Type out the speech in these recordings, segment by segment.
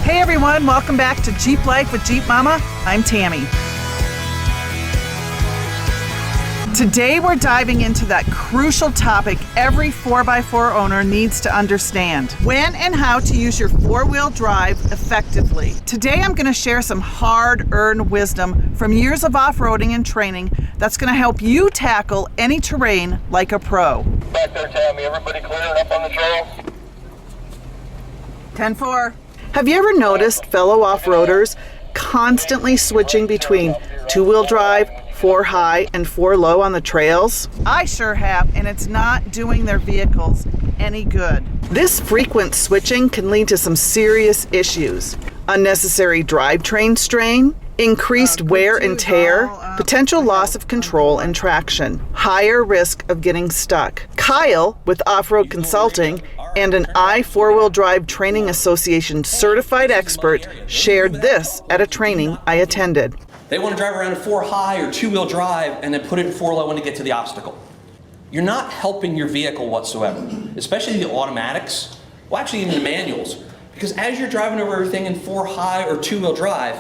Hey everyone, welcome back to Jeep Life with Jeep Mama. I'm Tammy. Today we're diving into that crucial topic every 4x4 owner needs to understand: when and how to use your four-wheel drive effectively. Today I'm going to share some hard-earned wisdom from years of off-roading and training that's going to help you tackle any terrain like a pro. Back there, Tammy, everybody clearing up on the trail? 10-4. Have you ever noticed fellow off-roaders constantly switching between two-wheel drive, four high, and four low on the trails? I sure have, and it's not doing their vehicles any good. This frequent switching can lead to some serious issues: unnecessary drivetrain strain, increased wear and tear, potential loss of control and traction, higher risk of getting stuck. Kyle with Off-Road Consulting and an I4 Drive Training Association certified expert shared this at a training I attended. They want to drive around in four high or two-wheel drive and then put it in four low when they get to the obstacle. You're not helping your vehicle whatsoever, especially the automatics, well actually even the manuals, because as you're driving over everything in four high or two-wheel drive,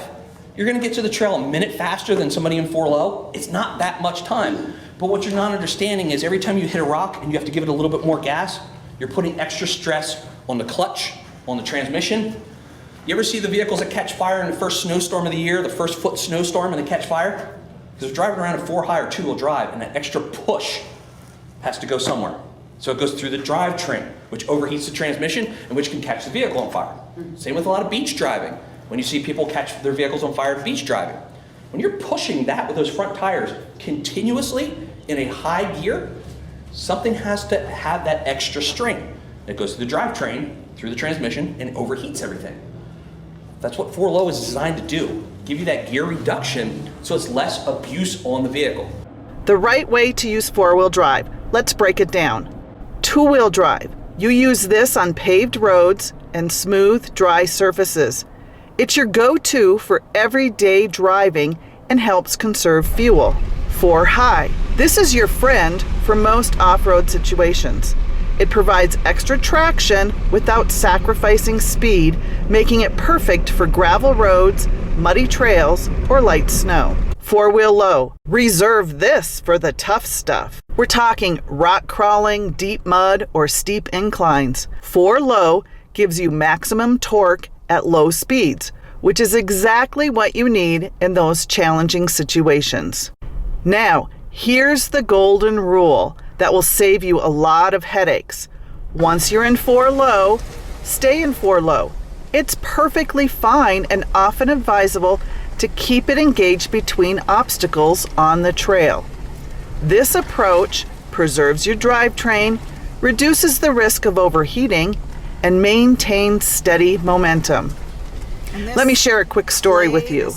you're going to get to the trail a minute faster than somebody in four low. It's not that much time. But what you're not understanding is every time you hit a rock and you have to give it a little bit more gas, you're putting extra stress on the clutch, on the transmission. You ever see the vehicles that catch fire in the first snowstorm of the year, the first foot snowstorm, and they catch fire? Because they're driving around in four high or two-wheel drive, and that extra push has to go somewhere. So it goes through the drivetrain, which overheats the transmission and which can catch the vehicle on fire. Same with a lot of beach driving. When you see people catch their vehicles on fire beach driving, when you're pushing that with those front tires continuously in a high gear, something has to have that extra strain. It goes through the drivetrain, through the transmission, and overheats everything. That's what four low is designed to do. Give you that gear reduction so it's less abuse on the vehicle. The right way to use four-wheel drive. Let's break it down. Two-wheel drive. You use this on paved roads and smooth, dry surfaces. It's your go-to for everyday driving and helps conserve fuel. Four high. This is your friend for most off-road situations. It provides extra traction without sacrificing speed, making it perfect for gravel roads, muddy trails, or light snow. Four-wheel low. Reserve this for the tough stuff. We're talking rock crawling, deep mud, or steep inclines. Four low gives you maximum torque at low speeds, which is exactly what you need in those challenging situations. Now, here's the golden rule that will save you a lot of headaches. Once you're in four low, stay in four low. It's perfectly fine and often advisable to keep it engaged between obstacles on the trail. This approach preserves your drivetrain, reduces the risk of overheating, and maintains steady momentum. Let me share a quick story with you.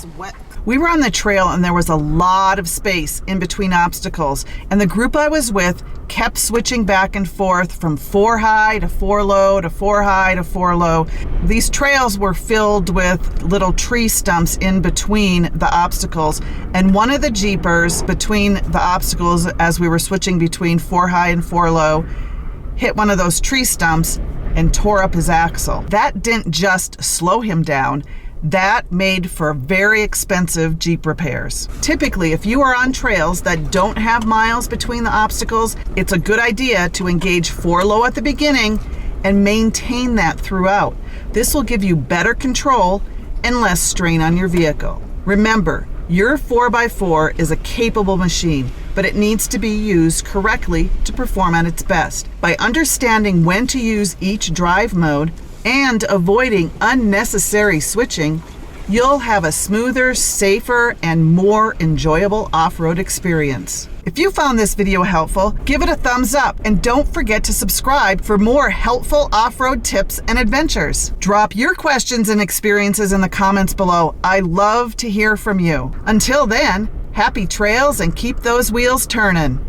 We were on the trail and there was a lot of space in between obstacles, and the group I was with kept switching back and forth from four high to four low to four high to four low. These trails were filled with little tree stumps in between the obstacles, and one of the Jeepers between the obstacles as we were switching between four high and four low hit one of those tree stumps and tore up his axle. That didn't just slow him down, that made for very expensive Jeep repairs. Typically, if you are on trails that don't have miles between the obstacles, it's a good idea to engage four low at the beginning and maintain that throughout. This will give you better control and less strain on your vehicle. Remember, your 4x4 is a capable machine, but it needs to be used correctly to perform at its best. By understanding when to use each drive mode and avoiding unnecessary switching, you'll have a smoother, safer, and more enjoyable off-road experience. If you found this video helpful, give it a thumbs up and don't forget to subscribe for more helpful off-road tips and adventures. Drop your questions and experiences in the comments below. I love to hear from you. Until then, happy trails and keep those wheels turning.